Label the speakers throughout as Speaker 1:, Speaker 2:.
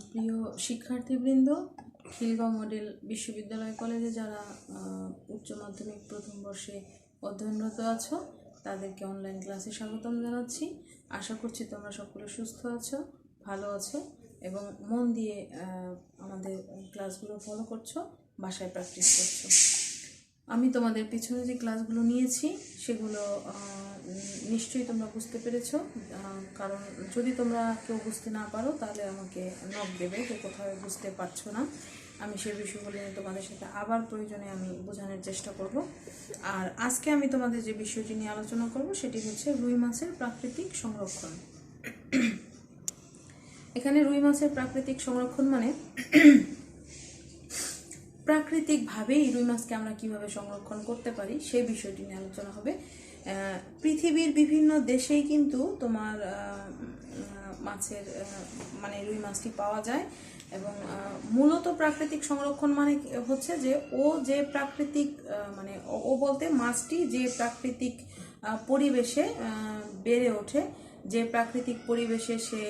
Speaker 1: প্রিয় শিক্ষার্থীবৃন্দ, খিলগাঁও মডেল বিশ্ববিদ্যালয় কলেজে যারা উচ্চ মাধ্যমিক প্রথম বর্ষে অধ্যয়নরত আছো তাদেরকে অনলাইন ক্লাসে স্বাগতম জানাচ্ছি। আশা করছি তোমরা সকলে সুস্থ আছো, ভালো আছো এবং মন দিয়ে আমাদের ক্লাসগুলো ফলো করছো, বাসায় প্র্যাকটিস করছো। আমি তোমাদের পিছনে যে ক্লাসগুলো নিয়েছি সেগুলো নিশ্চয়ই তোমরা বুঝতে পেরেছো। কারণ যদি তোমরা কেউ বুঝতে না পারো তাহলে আমাকে নক দেবে যে কোথাও বুঝতে পারছো না। আমি সেই বিষয়গুলো নিয়ে তোমাদের সাথে আবার প্রয়োজনে আমি বোঝানোর চেষ্টা করব। আর আজকে আমি তোমাদের যে বিষয়টি নিয়ে আলোচনা করব সেটি হচ্ছে রুই মাছের প্রাকৃতিক সংরক্ষণ। এখানে রুই মাছের প্রাকৃতিক সংরক্ষণ মানে প্রাকৃতিকভাবেই রুই মাছকে আমরা কিভাবে সংরক্ষণ করতে পারি সেই বিষয়টি নিয়ে আলোচনা হবে। পৃথিবীর বিভিন্ন দেশেই কিন্তু তোমার মাছের মানে রুই মাছটি পাওয়া যায় এবং মূলত প্রাকৃতিক সংরক্ষণ মানে হচ্ছে যে ও যে প্রাকৃতিক মানে ও বলতে মাছটি যে প্রাকৃতিক পরিবেশে বেড়ে ওঠে, যে প্রাকৃতিক পরিবেশে সে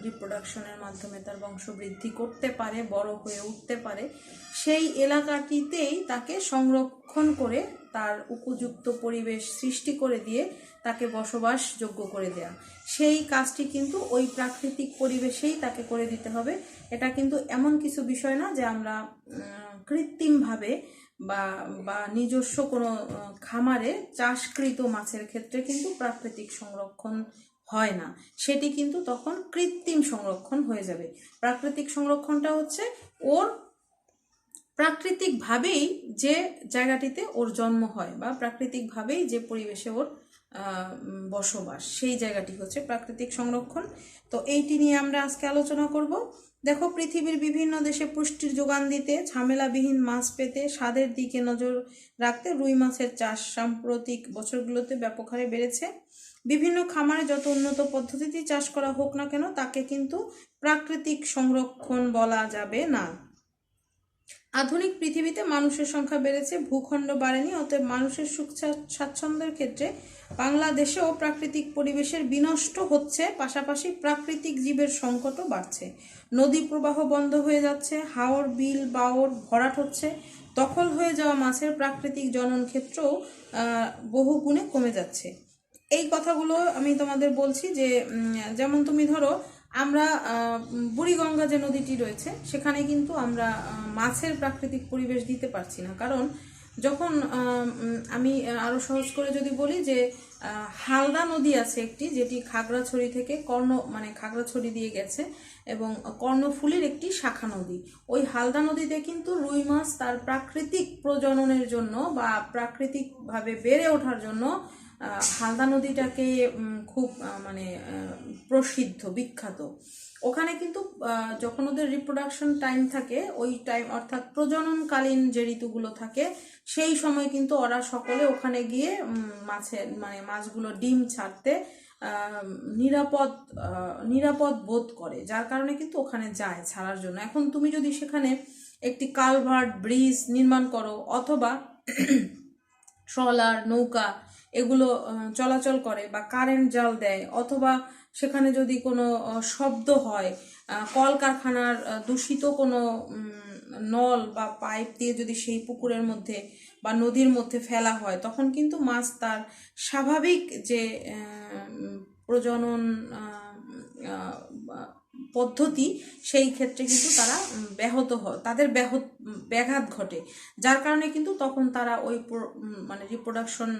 Speaker 1: রিপ্রোডাকশনের মাধ্যমে তার বংশবৃদ্ধি করতে পারে, বড় হয়ে উঠতে পারে, সেই এলাকাটিতেই তাকে সংরক্ষণ করে তার উপযুক্ত পরিবেশ সৃষ্টি করে দিয়ে তাকে বসবাসযোগ্য করে দেয়া, সেই কাজটি কিন্তু ওই প্রাকৃতিক পরিবেশেই তাকে করে দিতে হবে। এটা কিন্তু এমন কিছু বিষয় না যে আমরা কৃত্রিমভাবে বা নিজস্ব কোনো খামারে চাষকৃত মাছের ক্ষেত্রে কিন্তু প্রাকৃতিক সংরক্ষণ হয় না, সেটি কিন্তু তখন কৃত্রিম সংরক্ষণ হয়ে যাবে। প্রাকৃতিক সংরক্ষণটা হচ্ছে ওর প্রাকৃতিকভাবেই যে জায়গাটিতে ওর জন্ম হয় বা প্রাকৃতিকভাবেই যে পরিবেশে ওর বসবাস, সেই জায়গাটি হচ্ছে প্রাকৃতিক সংরক্ষণ। তো এইটি নিয়ে আমরা আজকে আলোচনা করব। দেখো, পৃথিবীর বিভিন্ন দেশে পুষ্টির যোগান দিতে, ঝামেলাবিহীন মাছ পেতে, স্বাদের দিকে নজর রাখতে রুই মাছের চাষ সাম্প্রতিক বছরগুলোতে ব্যাপক হারে বেড়েছে। বিভিন্ন খামারে যত উন্নত পদ্ধতিতে চাষ করা হোক না কেন তাকে কিন্তু প্রাকৃতিক সংরক্ষণ বলা যাবে না। আধুনিক পৃথিবীতে মানুষের সংখ্যা বেড়েছে, ভূখণ্ড বাড়েনি, অতএব মানুষের সুখ স্বাচ্ছন্দ্যের ক্ষেত্রে বাংলাদেশেও প্রাকৃতিক পরিবেশের বিনষ্ট হচ্ছে, পাশাপাশি প্রাকৃতিক জীবের সংকটও বাড়ছে। নদী প্রবাহ বন্ধ হয়ে যাচ্ছে, হাওর বিল বাওর ভরাট হচ্ছে, দখল হয়ে যাওয়া মাছের প্রাকৃতিক জনন ক্ষেত্রও বহু গুণে কমে যাচ্ছে। এই কথাগুলো আমি তোমাদের বলছি যে যেমন তুমি ধরো আমরা বুড়িগঙ্গা যে নদীটি রয়েছে সেখানে কিন্তু আমরা মাছের প্রাকৃতিক পরিবেশ দিতে পারছি না। কারণ যখন আমি আরো সহজ করে যদি বলি যে হালদা নদী আছে একটি, যেটি খাগড়াছড়ি থেকে খাগড়াছড়ি দিয়ে গেছে এবং কর্ণফুলীর একটি শাখা নদী। ওই হালদা নদীতে কিন্তু রুই মাছ তার প্রাকৃতিক প্রজননের জন্য বা প্রাকৃতিকভাবে বেড়ে ওঠার জন্য হালদা নদীটাকে খুব প্রসিদ্ধ, বিখ্যাত। ওখানে কিন্তু যখন ওদের রিপ্রোডাকশন টাইম থাকে, ওই টাইম অর্থাৎ প্রজননকালীন যে ঋতুগুলো থাকে সেই সময় কিন্তু ওরা সকলে ওখানে গিয়ে মাছগুলো ডিম ছাড়তে নিরাপদ বোধ করে, যার কারণে কিন্তু ওখানে যায় ছাড়ার জন্য। এখন তুমি যদি সেখানে একটি কালভার্ট, ব্রিজ নির্মাণ করো অথবা ট্রলার, নৌকা এগুলো চলাচল করে বা কারেন্ট জাল দেয়, অথবা সেখানে যদি কোনো শব্দ হয়, কলকারখানার দূষিত কোনো নল বা পাইপ দিয়ে যদি সেই পুকুরের মধ্যে বা নদীর মধ্যে ফেলা হয়, তখন কিন্তু মাছ তার স্বাভাবিক যে প্রজনন পদ্ধতি সেই ক্ষেত্রে কিন্তু তারা তাদের ব্যাঘাত ঘটে, যার কারণে কিন্তু তখন তারা ওই রিপ্রোডাকশন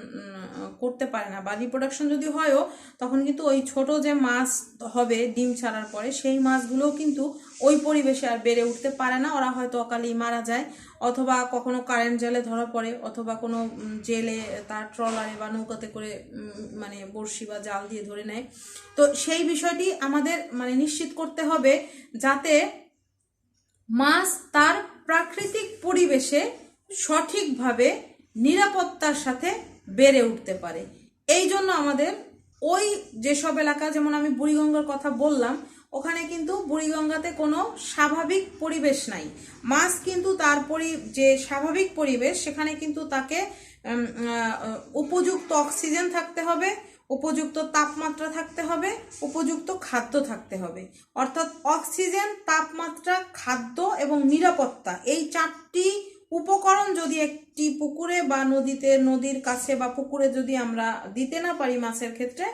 Speaker 1: করতে পারে না, বা রিপ্রোডাকশন যদি হয়ও তখন কিন্তু ওই ছোট যে মাছ হবে ডিম ছাড়ার পরে সেই মাছগুলোও কিন্তু ওই পরিবেশে আর বেড়ে উঠতে পারে না। ওরা হয়তো অকালেই মারা যায়, অথবা কখনো কারেন্ট জালে ধরা পড়ে, অথবা কোনো জেলে তার ট্রলারে বা নৌকাতে করে বড়শি বা জাল দিয়ে ধরে নেয়। তো সেই বিষয়টি আমাদের নিশ্চিত করতে হবে যাতে মাছ তার প্রাকৃতিক পরিবেশে সঠিকভাবে নিরাপত্তার সাথে বেড়ে উঠতে পারে। এই জন্য আমাদের ওই যেসব এলাকা, যেমন আমি বুড়িগঙ্গার কথা বললাম, ওখানে কিন্তু বুড়িগঙ্গাতে কোনো স্বাভাবিক পরিবেশ নাই। মাছ কিন্তু তার যে স্বাভাবিক পরিবেশ সেখানে কিন্তু তাকে উপযুক্ত অক্সিজেন থাকতে হবে, উপযুক্ত তাপমাত্রা থাকতে হবে, উপযুক্ত খাদ্য থাকতে হবে। অর্থাৎ অক্সিজেন, তাপমাত্রা, খাদ্য এবং নিরাপত্তা, এই 4টি উপকরণ যদি একটি পুকুরে বা নদীর কাছে বা পুকুরে যদি আমরা দিতে না পারি মাছের ক্ষেত্রে,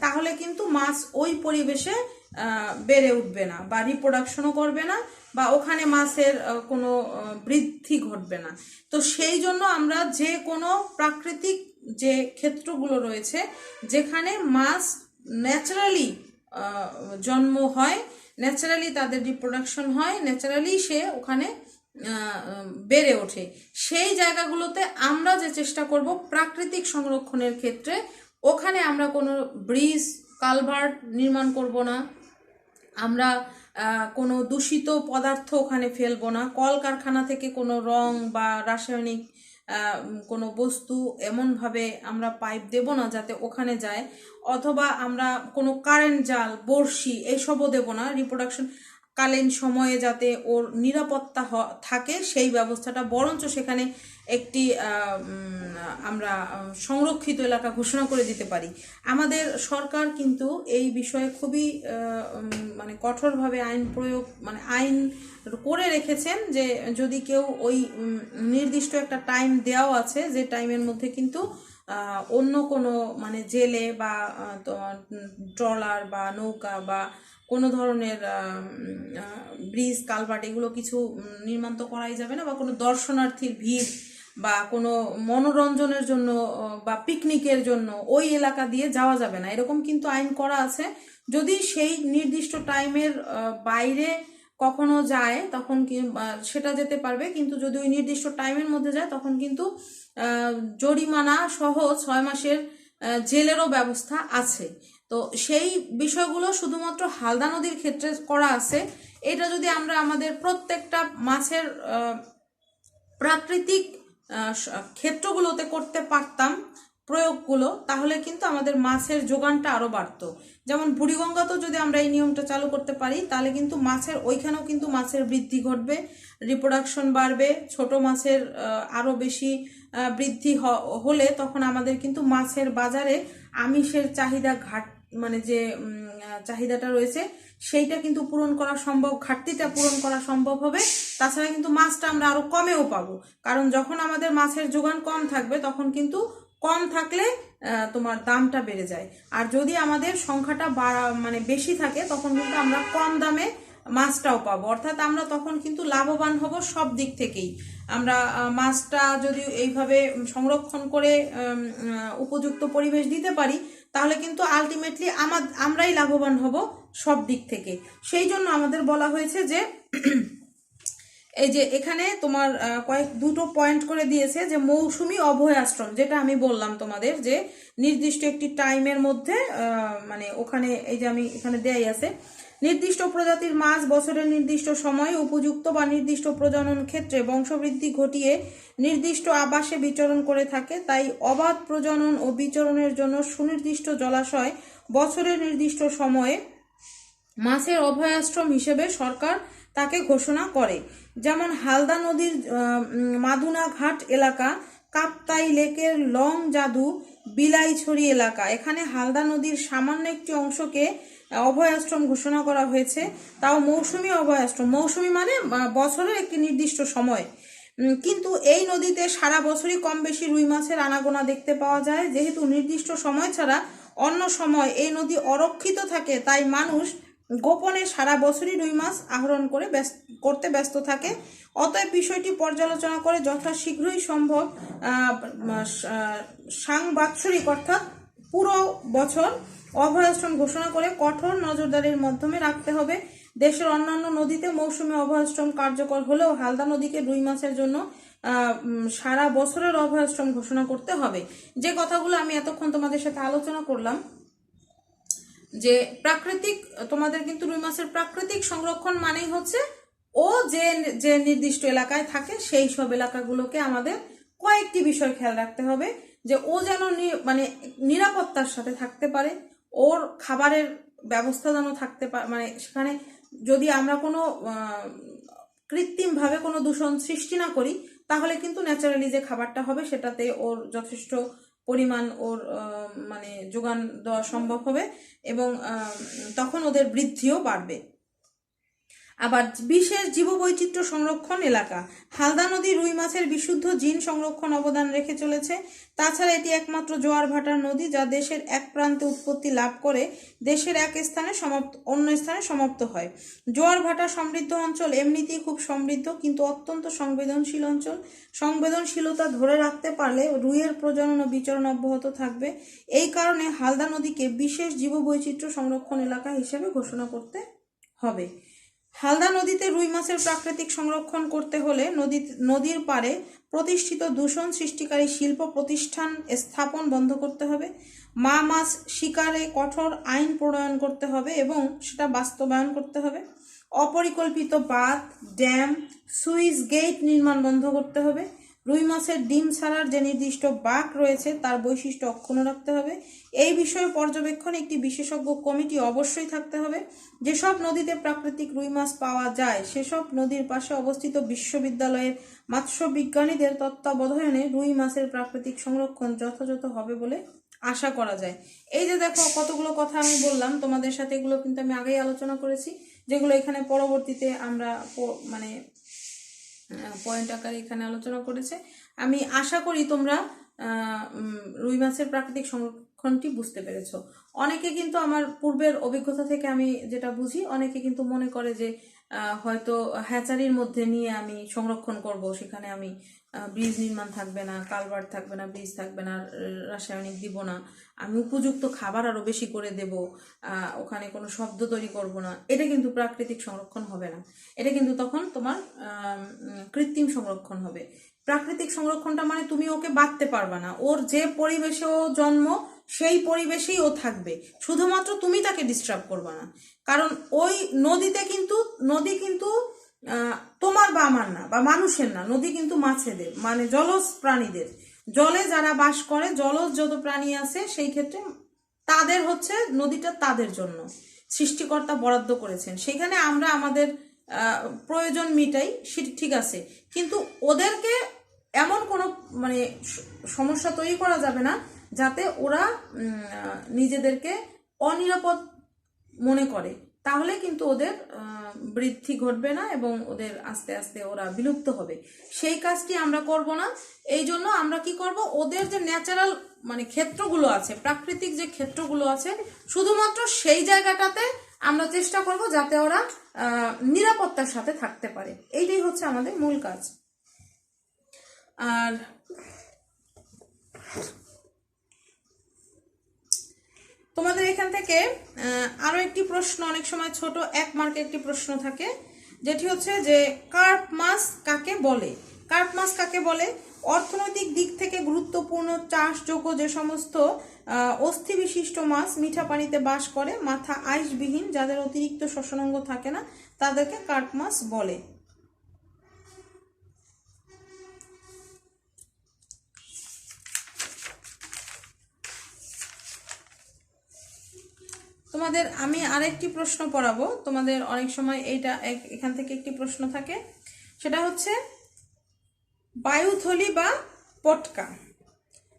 Speaker 1: তাহলে কিন্তু মাছ ওই পরিবেশে বেড়ে উঠবে না বা রিপ্রোডাকশনও করবে না বা ওখানে মাছের কোনো বৃদ্ধি ঘটবে না। তো সেই জন্য আমরা যে কোনো প্রাকৃতিক যে ক্ষেত্রগুলো রয়েছে যেখানে মাছ ন্যাচারালি জন্ম হয়, ন্যাচারালি তাদের রিপ্রোডাকশন হয়, ন্যাচারালি সে ওখানে বেড়ে ওঠে, সেই জায়গাগুলোতে আমরা যে চেষ্টা করব প্রাকৃতিক সংরক্ষণের ক্ষেত্রে, ওখানে আমরা কোনো ব্রিজ, কালভার্ট নির্মাণ করব না, আমরা কোনো দূষিত পদার্থ ওখানে ফেলবো না, কলকারখানা থেকে কোনো রং বা রাসায়নিক কোনো বস্তু এমনভাবে আমরা পাইপ দেব না যাতে ওখানে যায়, অথবা আমরা কোনো কারেন্ট জাল, বড়শি এইসবও দেব না। রিপ্রোডাকশন কালীন সময়ে যাতে ওর নিরাপত্তা থাকে সেই ব্যবস্থাটা, বরঞ্চ সেখানে একটি আমরা সংরক্ষিত এলাকা ঘোষণা করে দিতে পারি। আমাদের সরকার কিন্তু এই বিষয়ে খুবই মানে কঠোরভাবে আইন প্রয়োগ, মানে আইন করে রেখেছেন যে যদি কেউ ওই নির্দিষ্ট একটা টাইম দেওয়া আছে, যে টাইমের মধ্যে কিন্তু অন্য কোনো মানে জেলে বা ট্রলার বা নৌকা বা কোনো ধরনের ব্রিজ, কালভার্ট এগুলো কিছু নির্মাণ তো করাই যাবে না, বা কোনো দর্শনার্থীর ভিড় বা কোনো মনোরঞ্জনের জন্য বা পিকনিকের জন্য ওই এলাকা দিয়ে যাওয়া যাবে না, এরকম কিন্তু আইন করা আছে। যদি সেই নির্দিষ্ট টাইমের বাইরে কখনো যায় তখন কি সেটা যেতে পারবে, কিন্তু যদি ওই নির্দিষ্ট টাইমের মধ্যে যায় তখন কিন্তু জরিমানা সহ 6 মাসের জেলেরও ব্যবস্থা আছে। তো সেই বিষয়গুলো শুধুমাত্র হালদা নদীর ক্ষেত্রে করা আছে। এটা যদি আমরা আমাদের প্রত্যেকটা মাছের প্রাকৃতিক ক্ষেত্রগুলোতে করতে পারতাম প্রয়োগগুলো, তাহলে কিন্তু আমাদের মাছের যোগানটা আরও বাড়তো। যেমন বুড়িগঙ্গাতেও যদি আমরা এই নিয়মটা চালু করতে পারি, তাহলে কিন্তু মাছের ওইখানেও কিন্তু মাছের বৃদ্ধি ঘটবে, রিপ্রোডাকশন বাড়বে, ছোট মাছের আরও বেশি বৃদ্ধি হলে তখন আমাদের কিন্তু মাছের বাজারে আমিষের চাহিদা মানে যে চাহিদাটা রয়েছে সেইটা কিন্তু পূরণ করা সম্ভব, ঘাটতিটা পূরণ করা সম্ভব হবে। তাছাড়া কিন্তু মাছটা আমরা আরো কমেও পাবো, কারণ যখন আমাদের মাছের যোগান কম থাকবে তখন কিন্তু কম থাকলে তোমার দামটা বেড়ে যায়, আর যদি আমাদের সংখ্যাটা মানে বেশি থাকে তখন কিন্তু আমরা কম দামে মাছটাও পাবো, অর্থাৎ আমরা তখন কিন্তু লাভবান হব সব দিক থেকেই। আমরা মাছটা যদি এইভাবে সংরক্ষণ করে উপযুক্ত পরিবেশ দিতে পারি, তাহলে কিন্তু আলটিমেটলি আমরাই লাভবান হব সব দিক থেকে। সেই জন্য আমাদের বলা হয়েছে যে এই যে এখানে তোমার দুটো পয়েন্ট করে দিয়েছে যে মৌসুমী অভয়াশ্রম, যেটা আমি বললাম তোমাদের যে নির্দিষ্ট একটি টাইমের মধ্যে মানে ওখানে এই যে আমি এখানে দেয়াই আছে, নির্দিষ্ট প্রজাতির মাছ বছরের নির্দিষ্ট সময়ে উপযুক্ত বা নির্দিষ্ট প্রজনন ক্ষেত্রে বংশবৃদ্ধি ঘটিয়ে নির্দিষ্ট আবাসে বিচরণ করে থাকে। তাই অবাধ প্রজনন ও বিচরণের জন্য সুনির্দিষ্ট জলাশয় বছরের নির্দিষ্ট সময়ে মাছের অভয়াশ্রম হিসেবে সরকার তাকে ঘোষণা করে। যেমন হালদা নদীর মাদুনা ঘাট এলাকা, কাপ্তাই লেকের লং জাদু, বিলাইছড়ি এলাকা, এখানে হালদা নদীর সামান্য একটি অংশকে অভয়াশ্রম ঘোষণা করা হয়েছে, তাও মৌসুমী অভয়াশ্রম। মৌসুমী মানে বছরের একটি নির্দিষ্ট সময়, কিন্তু এই নদীতে সারা বছরই কম বেশি রুই মাছের আনাগোনা দেখতে পাওয়া যায়। যেহেতু নির্দিষ্ট সময় ছাড়া অন্য সময় এই নদী অরক্ষিত থাকে, তাই মানুষ গোপনে সারা বছরই রুই মাছ আহরণ করতে ব্যস্ত থাকে। অতএব বিষয়টি পর্যালোচনা করে যথাশীঘ্রই সম্ভব সাংবাৎসরিক অর্থাৎ পুরো বছর অভয়াশ্রম ঘোষণা করে কঠোর নজরদারির মাধ্যমে রাখতে হবে। দেশের অন্যান্য নদীতে মৌসুমী অভয়াশ্রম কার্যকর হলেও হালদা নদীকে রুই মাছের জন্য সারা বছরের অভয়াশ্রম ঘোষণা করতে হবে। যে কথাগুলো আমি এতক্ষণ তোমাদের সাথে আলোচনা করলাম, যে প্রাকৃতিক, তোমাদের কিন্তু রুই মাছের প্রাকৃতিক সংরক্ষণ মানেই হচ্ছে ও যে নির্দিষ্ট এলাকায় থাকে সেই সব এলাকাগুলোকে আমাদের কয়েকটি বিষয় খেয়াল রাখতে হবে, যে ও যেন মানে নিরাপত্তার সাথে থাকতে পারে, ওর খাবারের ব্যবস্থা যেন থাকতে পারে, মানে সেখানে যদি আমরা কোনো কৃত্রিমভাবে কোনো দূষণ সৃষ্টি না করি, তাহলে কিন্তু ন্যাচারালি যে খাবারটা হবে সেটাতে ওর যথেষ্ট পরিমাণ ওর মানে যোগান দেওয়া সম্ভব হবে এবং তখন ওদের বৃদ্ধিও বাড়বে। আবার বিশেষ জীববৈচিত্র্য সংরক্ষণ এলাকা, হালদা নদী রুই মাছের বিশুদ্ধ জিন সংরক্ষণ অবদান রেখে চলেছে। তাছাড়া এটি একমাত্র জোয়ার ভাটার নদী যা দেশের এক প্রান্তে উৎপত্তি লাভ করে দেশের এক স্থানে অন্য স্থানে সমাপ্ত হয়। জোয়ার ভাটা সমৃদ্ধ অঞ্চল এমনিতেই খুব সমৃদ্ধ, কিন্তু অত্যন্ত সংবেদনশীল অঞ্চল। সংবেদনশীলতা ধরে রাখতে পারলে রুইয়ের প্রজনন ও বিচরণ অব্যাহত থাকবে। এই কারণে হালদা নদীকে বিশেষ জীববৈচিত্র্য সংরক্ষণ এলাকা হিসেবে ঘোষণা করতে হবে। হালদা নদীতে রুই মাছের প্রাকৃতিক সংরক্ষণ করতে হলে নদীর পাড়ে প্রতিষ্ঠিত দূষণ সৃষ্টিকারী শিল্প প্রতিষ্ঠান স্থাপন বন্ধ করতে হবে। মাছ শিকারে কঠোর আইন প্রণয়ন করতে হবে এবং সেটা বাস্তবায়ন করতে হবে। অপরিকল্পিত বাঁধ, ড্যাম, সুইচ গেট নির্মাণ বন্ধ করতে হবে। রুই মাছের ডিম ছাড়ার যে নির্দিষ্ট বাঁক রয়েছে তার বৈশিষ্ট্য অক্ষুণ্ণ রাখতে হবে। এই বিষয়ে পর্যবেক্ষণে একটি বিশেষজ্ঞ কমিটি অবশ্যই থাকতে হবে। যেসব নদীতে প্রাকৃতিক রুই মাছ পাওয়া যায় সেসব নদীর পাশে অবস্থিত বিশ্ববিদ্যালয়ের মৎস্য বিজ্ঞানীদের তত্ত্বাবধানে রুই মাছের প্রাকৃতিক সংরক্ষণ যথাযথ হবে বলে আশা করা যায়। এই যে দেখো কতগুলো কথা আমি বললাম তোমাদের সাথে, এগুলো কিন্তু আমি আগেই আলোচনা করেছি, যেগুলো এখানে পরবর্তীতে আমরা মানে পয়েন্ট আকারে এখানে আলোচনা করেছে। আমি আশা করি তোমরা রুই মাছের প্রাকৃতিক সংরক্ষণটি বুঝতে পেরেছো। অনেকে কিন্তু আমার পূর্বের অভিজ্ঞতা থেকে আমি যেটা বুঝি, অনেকে কিন্তু মনে করে যে হয়তো হ্যাচারির মধ্যে নিয়ে আমি সংরক্ষণ করব, সেখানে আমি ব্রিজ নির্মাণ থাকবে না, কালভার্ট থাকবে না, ব্রিজ থাকবে না, রাসায়নিক দিব না, আমি উপযুক্ত খাবার আরো বেশি করে দেব, ওখানে কোনো শব্দ তৈরি করব না। এটা কিন্তু প্রাকৃতিক সংরক্ষণ হবে না, এটা কিন্তু তখন তোমার কৃত্রিম সংরক্ষণ হবে। প্রাকৃতিক সংরক্ষণটা মানে তুমি ওকে বাঁধতে পারবা না, ওর যে পরিবেশে ও জন্ম সেই পরিবেশেই ও থাকবে, শুধুমাত্র তুমি তাকে ডিস্টার্ব করবা না। কারণ ওই নদী কিন্তু তোমার বা আমার না, বা মানুষের না, নদী কিন্তু মাছেদের মানে জলজ প্রাণীদের, জলে যারা বাস করে জলজ যত প্রাণী আছে সেই ক্ষেত্রে তাদের হচ্ছে নদীটা তাদের জন্য সৃষ্টিকর্তা বরাদ্দ করেছেন। সেখানে আমরা আমাদের প্রয়োজন মিটাই, সেটা ঠিক আছে, কিন্তু ওদেরকে এমন কোনো মানে সমস্যা তৈরি করা যাবে না যাতে ওরা নিজেদেরকে অনিরাপদ মনে করে, তাহলে কিন্তু ওদের বৃদ্ধি ঘটবে না এবং ওদের আস্তে আস্তে ওরা বিলুপ্ত হবে। সেই কাজটি আমরা করব না। এই জন্য আমরা কি করব, ওদের যে ন্যাচারাল মানে ক্ষেত্রগুলো আছে, প্রাকৃতিক যে ক্ষেত্রগুলো আছে, শুধুমাত্র সেই জায়গাটাতে আমরা চেষ্টা করব যাতে ওরা নিরাপত্তার সাথে থাকতে পারে। এইটাই হচ্ছে আমাদের মূল কাজ। আর তোমাদের এখান থেকে আরো একটি প্রশ্ন, অনেক সময় ছোট 1 মার্কের একটি প্রশ্ন থাকে, যেটি হচ্ছে যে কার্প মাছ কাকে বলে। কার্প মাছ কাকে বলে? অর্থনৈতিক দিক থেকে গুরুত্বপূর্ণ চাষযোগ্য যে সমস্ত অস্থি বিশিষ্ট মাছ মিঠা পানিতে বাস করে, মাথা আইসবিহীন, যাদের অতিরিক্ত শ্বসনাঙ্গ থাকে না, তাদেরকে কার্প মাছ বলে। তোমাদের আমি আরেকটি প্রশ্ন পড়াবো, তোমাদের অনেক সময় এইটা এখান থেকে একটি প্রশ্ন থাকে, সেটা হচ্ছে বায়ুথলি বা পটকা।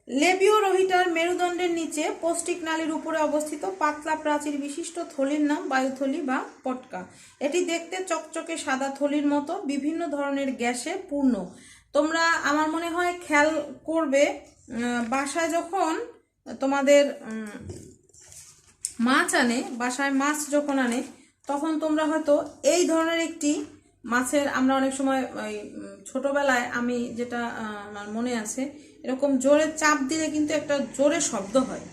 Speaker 1: লেবিও রোহিটার মেরুদণ্ডের নিচে পৌষ্টিক নালীর উপরে অবস্থিত পাতলা প্রাচীর বিশিষ্ট থলির নাম বায়ুথলি বা পটকা। এটি দেখতে চকচকে সাদা থলির মতো, বিভিন্ন ধরনের গ্যাসে পূর্ণ। তোমরা আমার মনে হয় খেয়াল করবে, বাসায় যখন তোমাদের মাছ আনে, বাসায় মাছ যখন আনে, তখন তোমরা হয়তো এই ধরনের একটি মাছের, আমরা অনেক সময় ওই ছোটবেলায় আমি যেটা আমার মনে আছে, এরকম জোরে চাপ দিলে কিন্তু একটা জোরে শব্দ হয়।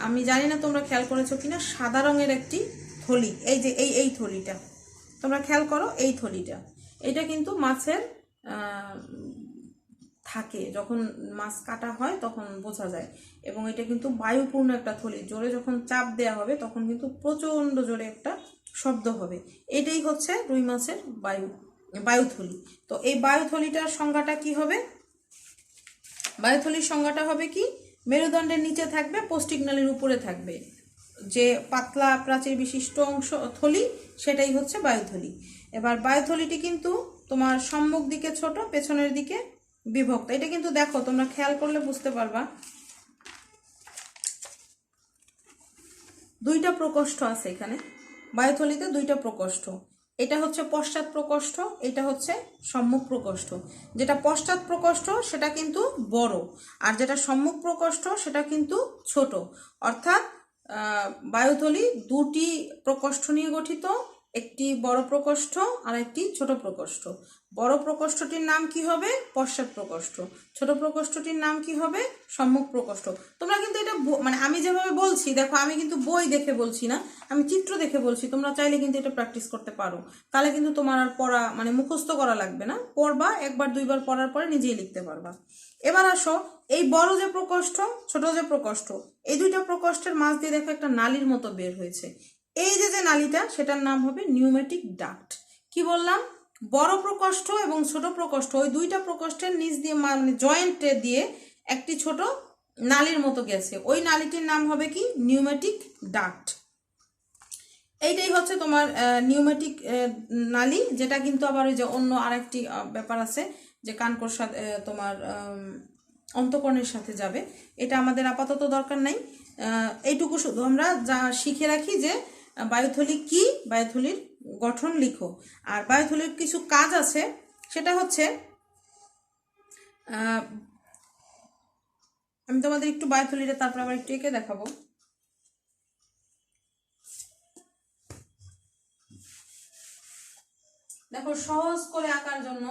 Speaker 1: আমি জানি না তোমরা খেয়াল করেছো কিনা, সাদা রঙের একটি থলি, এই যে এই থলিটা তোমরা খেয়াল করো, এই থলিটা, এটা কিন্তু মাছের থাকে, যখন মাছ কাটা হয় তখন বোঝা যায়। এবং এটা কিন্তু বায়ুপূর্ণ একটা থলি, জোরে যখন চাপ দেয়া হবে তখন কিন্তু প্রচন্ড জোরে একটা শব্দ হবে। এটাই হচ্ছে রুই মাছের বায়ুথলি। তো এই বায়ুথলিটার সংজ্ঞাটা কি হবে? বায়ুথলির সংজ্ঞাটা হবে কি, মেরুদণ্ডের নিচে থাকবে, পৌষ্টিক নালীর উপরে থাকবে, যে পাতলা প্রাচীর বিশিষ্ট অংশ থলি, সেটাই হচ্ছে বায়ুথলি। এবার বায়ুথলিটি কিন্তু তোমার সম্মুখ দিকে ছোট, পেছনের দিকে বিভক্ত। এটা কিন্তু দেখো তোমরা খেয়াল করলে বুঝতে পারবা, দুইটা প্রকোষ্ঠ আছে এখানে, বায়ুথলিতে দুইটা প্রকোষ্ঠ। এটা হচ্ছে পশ্চাৎ প্রকোষ্ঠ, এটা হচ্ছে সম্মুখ প্রকোষ্ঠ। যেটা পশ্চাৎ প্রকোষ্ঠ সেটা কিন্তু বড়, আর যেটা সম্মুখ প্রকোষ্ঠ সেটা কিন্তু ছোট। অর্থাৎ বায়ুথলি দুটি প্রকোষ্ঠ নিয়ে গঠিত, একটি বড় প্রকোষ্ঠ আর একটি ছোট প্রকোষ্ঠ। বড় প্রকোষ্ঠটির নাম কি হবে? পশ্চাৎ প্রকোষ্ঠ। ছোট প্রকোষ্ঠটির নাম কি হবে? সম্মুখ প্রকোষ্ঠ। তোমরা কিন্তু এটা মানে আমি যেভাবে বলছি, দেখো আমি কিন্তু বই দেখে বলছি না, আমি চিত্র দেখে বলছি। তোমরা চাইলে কিন্তু এটা প্র্যাকটিস করতে পারো, তাহলে কিন্তু তোমার আর পড়া মানে মুখস্থ করা লাগবে না। পড়বা, একবার দুইবার পড়ার পরে নিজেই লিখতে পারবা। এবার আসো, এই বড় যে প্রকোষ্ঠ, ছোট যে প্রকোষ্ঠ, এই দুইটা প্রকোষ্ঠের মাঝ দিয়ে দেখো একটা নালীর মতো বের হয়েছে। এই যে যে নালীটা, সেটার নাম হবে নিউমেটিক ডাক্ট। কি বললাম? বড় প্রকোষ্ঠ এবং ছোট প্রকোষ্ঠ, ওই দুইটা প্রকোষ্ঠের নিচ দিয়ে মানে জয়েন্টে দিয়ে একটি ছোট নালীর মতো গেছে, ওই নালীটির নাম হবে কি? Pneumatic duct. এইটাই হচ্ছে তোমার নিউমেটিক নালী, যেটা কিন্তু আবার ওই যে অন্য আরেকটি ব্যাপার আছে যে কানকোর সাথে তোমার অন্তঃকরণের সাথে যাবে, এটা আমাদের আপাতত দরকার নাই। এইটুকু শুধু আমরা যা শিখে রাখি যে বায়ুথলি কি, বায়ুথলির গঠন লিখো। আর বায়ুথলির কিছু কাজ আছে, সেটা হচ্ছে আমি তোমাদের একটু বায়ুথলিটা তারপর আবার একটু এঁকে দেখাবো। দেখো সহজ করে আঁকার জন্য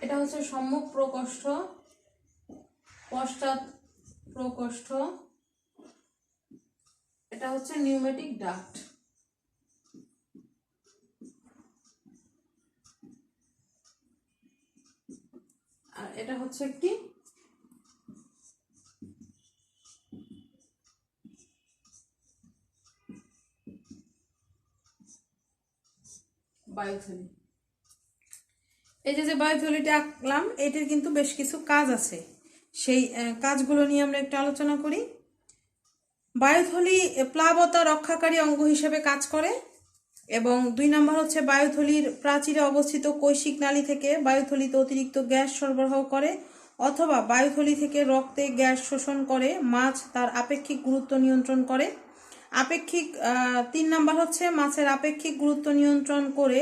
Speaker 1: এটা হচ্ছে সম্মুখ প্রকোষ্ঠ, পশ্চাৎ প্রকোষ্ঠ, এটা হচ্ছে নিউমেটিক ডাক্ট। আর এটা হচ্ছে একটি বায়ুথলি। এই যে বায়ুথলিটা আঁকলাম, এটির কিন্তু বেশ কিছু কাজ আছে, সেই কাজগুলো নিয়ে আমরা একটু আলোচনা করি। বায়ুথলি প্লাবতা রক্ষাকারী অঙ্গ হিসেবে কাজ করে, এবং 2 নম্বর হচ্ছে বায়ুথলির প্রাচীরে অবস্থিত কৈশিক নালী থেকে বায়ুথলিতে অতিরিক্ত গ্যাস সরবরাহ করে, অথবা বায়ুথলি থেকে রক্তে গ্যাস শোষণ করে মাছ তার আপেক্ষিক গুরুত্ব নিয়ন্ত্রণ করে। আপেক্ষিক 3 নম্বর হচ্ছে মাছের আপেক্ষিক গুরুত্ব নিয়ন্ত্রণ করে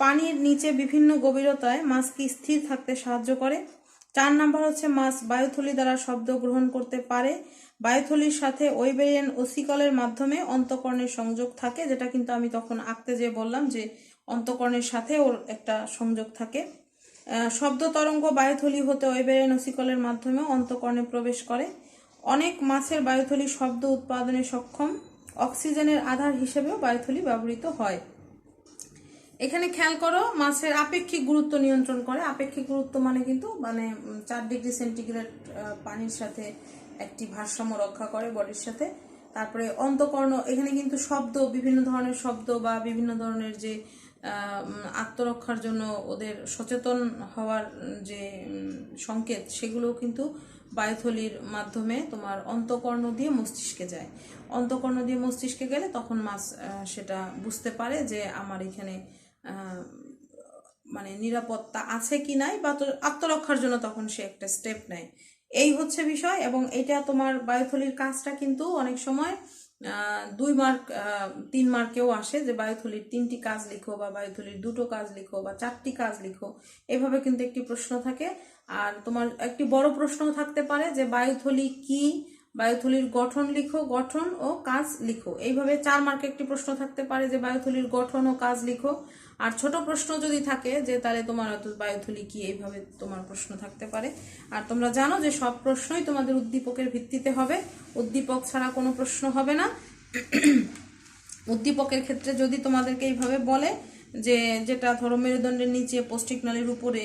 Speaker 1: পানির নিচে বিভিন্ন গভীরতায় মাছকে স্থির থাকতে সাহায্য করে। 4 নম্বর হচ্ছে মাছ বায়ুথলি দ্বারা শব্দ গ্রহণ করতে পারে। বায়ুথলির সাথে ওয়েবেরিয়ান ওসিকলের মাধ্যমে অন্তঃকরণের সংযোগ থাকে, যেটা কিন্তু আমি তখন আঁকতে যেয়ে বললাম যে অন্তঃকরণের সাথে ওর একটা সংযোগ থাকে। শব্দ তরঙ্গ বায়ুথলি হতে ওয়েবেরিয়ান ওসিকলের মাধ্যমে অন্তঃকরণে প্রবেশ করে। অনেক মাছের বায়ুথলি শব্দ উৎপাদনে সক্ষম। অক্সিজেনের আধার হিসেবেও বায়ুথলি ব্যবহৃত হয়। এখানে খেয়াল করো, মাছের আপেক্ষিক গুরুত্ব নিয়ন্ত্রণ করে। আপেক্ষিক গুরুত্ব মানে কিন্তু 4 ডিগ্রি সেন্টিগ্রেড পানির সাথে একটি ভারসাম্য রক্ষা করে বডির সাথে। তারপরে অন্তঃকর্ণ, এখানে কিন্তু শব্দ, বিভিন্ন ধরনের শব্দ বা বিভিন্ন ধরনের যে আত্মরক্ষার জন্য ওদের সচেতন হওয়ার যে সংকেত, সেগুলো কিন্তু বায়ুথলির মাধ্যমে তোমার অন্তঃকর্ণ দিয়ে মস্তিষ্কে যায়। অন্তঃকর্ণ দিয়ে মস্তিষ্কে গেলে তখন মাছ সেটা বুঝতে পারে যে আমার এখানে মানে নিরাপত্তা আছে কি নাই, বা আত্মরক্ষার জন্য তখন সে একটা স্টেপ নেয়। এই হচ্ছে বিষয়। এবং এটা তোমার বায়ুথলির কাজটা কিন্তু অনেক সময় 2 মার্ক 3 মার্কেও আসে, যে বায়ুথলির 3টি কাজ লিখো, বা বায়ুথলির 2টো কাজ লিখো, বা 4টি কাজ লিখো, এভাবে কিন্তু একটি প্রশ্ন থাকে। আর তোমার একটি বড় প্রশ্ন থাকতে পারে যে বায়ুথলি কি, বায়ুথলির গঠন লিখো, গঠন ও কাজ লিখো। এইভাবে 4 মার্কে একটি প্রশ্ন থাকতে পারে যে বায়ুথলির গঠন ও কাজ লিখো। আর ছোট প্রশ্ন যদি থাকে যে তাহলে তোমার হয়তো বায়ুথলি কি, এইভাবে তোমার প্রশ্ন থাকতে পারে। আর তোমরা জানো যে সব প্রশ্নই তোমাদের উদ্দীপকের ভিত্তিতে হবে, উদ্দীপক ছাড়া কোনো প্রশ্ন হবে না। উদ্দীপকের ক্ষেত্রে যদি তোমাদেরকে এইভাবে বলে যে যেটা ধরো মেরুদণ্ডের নিচে পৌষ্টিক নালীর উপরে,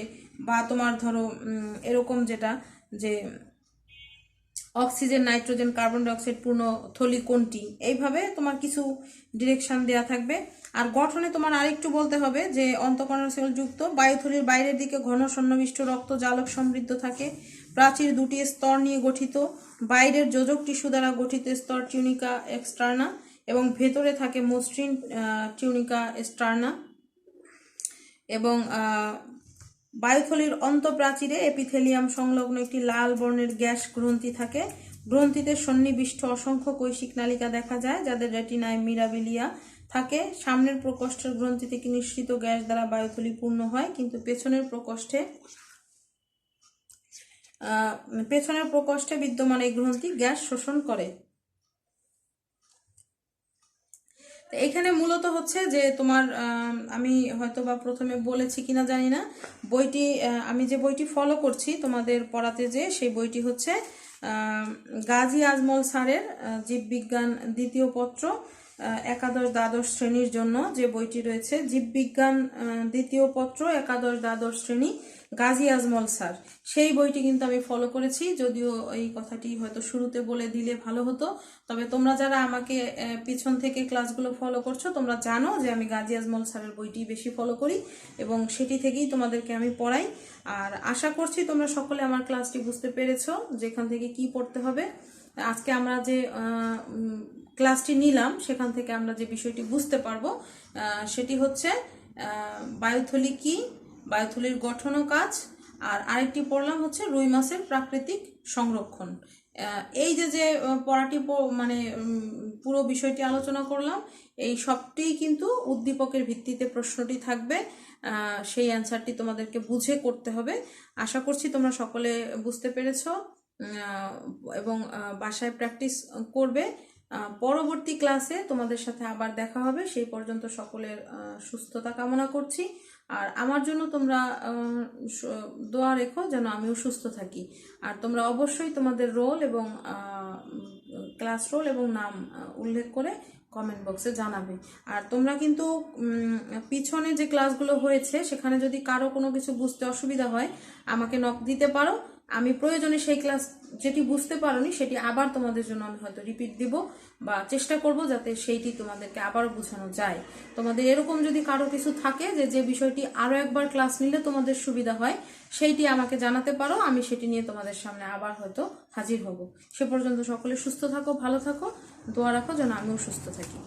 Speaker 1: বা তোমার ধরো এরকম যেটা যে অক্সিজেন, নাইট্রোজেন, কার্বন ডাইঅক্সাইড পূর্ণ থলি কোনটি, এইভাবে তোমার কিছু ডিরেকশন দেয়া থাকবে। আর গঠনে তোমার আরেকটু বলতে হবে যে অন্তঃকর্ণাশয় যুক্ত বায়ুথলির বাইরের দিকে ঘন সন্নিবিষ্ট রক্ত জালক সমৃদ্ধ থাকে, প্রাচীর 2টি স্তর নিয়ে গঠিত, বাইরের যোজক টিস্যু দ্বারা গঠিত স্তর টিউনিকা এক্সটার্না এবং ভেতরে থাকে মসৃণ টিউনিকা এক্সটার্না। এবং বায়ুথলির অন্তঃপ্রাচীরে এপিথেলিয়াম সংলগ্ন একটি লাল বর্ণের গ্যাস গ্রন্থি থাকে। গ্রন্থিতে সন্নিবিষ্ট অসংখ্য কৈশিক নালিকা দেখা যায় যাদের রেটিনায় মিরাবিলিয়া থাকে। সামনের প্রকোষ্ঠের গ্রন্থি থেকে নিঃসৃত গ্যাস দ্বারা বায়ুথলি পূর্ণ হয়, কিন্তু পেছনের প্রকোষ্ঠে বিদ্যমান এই গ্রন্থি গ্যাস শোষণ করে। এখানে মূলত হচ্ছে যে তোমার আমি হয়তো বা প্রথমে বলেছি কিনা জানি না, বইটি আমি যে বইটি ফলো করছি তোমাদের পড়াতে, যে সেই বইটি হচ্ছে গাজী আজমল স্যারের জীববিজ্ঞান দ্বিতীয় পত্র একাদশ দ্বাদশ শ্রেণীর জন্য যে বইটি রয়েছে, জীববিজ্ঞান দ্বিতীয় পত্র একাদশ দ্বাদশ শ্রেণী, গাজী আজমল স্যার, সেই বইটি কিন্তু আমি ফলো করেছি। যদিও এই কথাটি হয়তো শুরুতে বলে দিলে ভালো হতো, তবে তোমরা যারা আমাকে পিছন থেকে ক্লাসগুলো ফলো করছো তোমরা জানো যে আমি গাজী আজমল স্যারের বইটি বেশি ফলো করি এবং সেটি থেকেই তোমাদেরকে আমি পড়াই। আর আশা করছি তোমরা সকলে আমার ক্লাসটি বুঝতে পেরেছো, যেখান থেকে কি পড়তে হবে। আজকে আমরা যে ক্লাসটি নিলাম সেখান থেকে আমরা যে বিষয়টি বুঝতে পারবো সেটি হচ্ছে বায়ুথলি কি, বায়ুথলির গঠন ও কাজ, আর আরেকটি পড়লাম হচ্ছে রুই মাছের প্রাকৃতিক সংরক্ষণ। এই যে পড়াটি মানে পুরো বিষয়টি আলোচনা করলাম, এই সবটিই কিন্তু উদ্দীপকের ভিত্তিতে প্রশ্নটি থাকবে, সেই অ্যান্সারটি তোমাদেরকে বুঝে করতে হবে। আশা করছি তোমরা সকলে বুঝতে পেরেছো এবং বাসায় প্র্যাকটিস করবে। পরবর্তী ক্লাসে তোমাদের সাথে আবার দেখা হবে, সেই পর্যন্ত সকলের সুস্থতা কামনা করছি। আর আমার জন্য তোমরা দোয়া রেখো যেন আমিও সুস্থ থাকি। আর তোমরা অবশ্যই তোমাদের রোল এবং ক্লাস রোল এবং নাম উল্লেখ করে কমেন্ট বক্সে জানাবে। আর তোমরা কিন্তু পিছনে যে ক্লাসগুলো হয়েছে সেখানে যদি কারো কোনো কিছু বুঝতে অসুবিধা হয় আমাকে নক দিতে পারো, আমি প্রয়োজনে সেই ক্লাস যেটি বুঝতে পারোনি সেটি আবার তোমাদের জন্য আমি হয়তো রিপিট দিব বা চেষ্টা করব যাতে সেইটি তোমাদেরকে আবারও বোঝানো যায়। তোমাদের এরকম যদি কারো কিছু থাকে যে বিষয়টি আরও একবার ক্লাস নিলে তোমাদের সুবিধা হয়, সেইটি আমাকে জানাতে পারো, আমি সেটি নিয়ে তোমাদের সামনে আবার হয়তো হাজির হব। সে পর্যন্ত সকলে সুস্থ থাকো, ভালো থাকো, দোয়া রাখো যেন আমিও সুস্থ থাকি।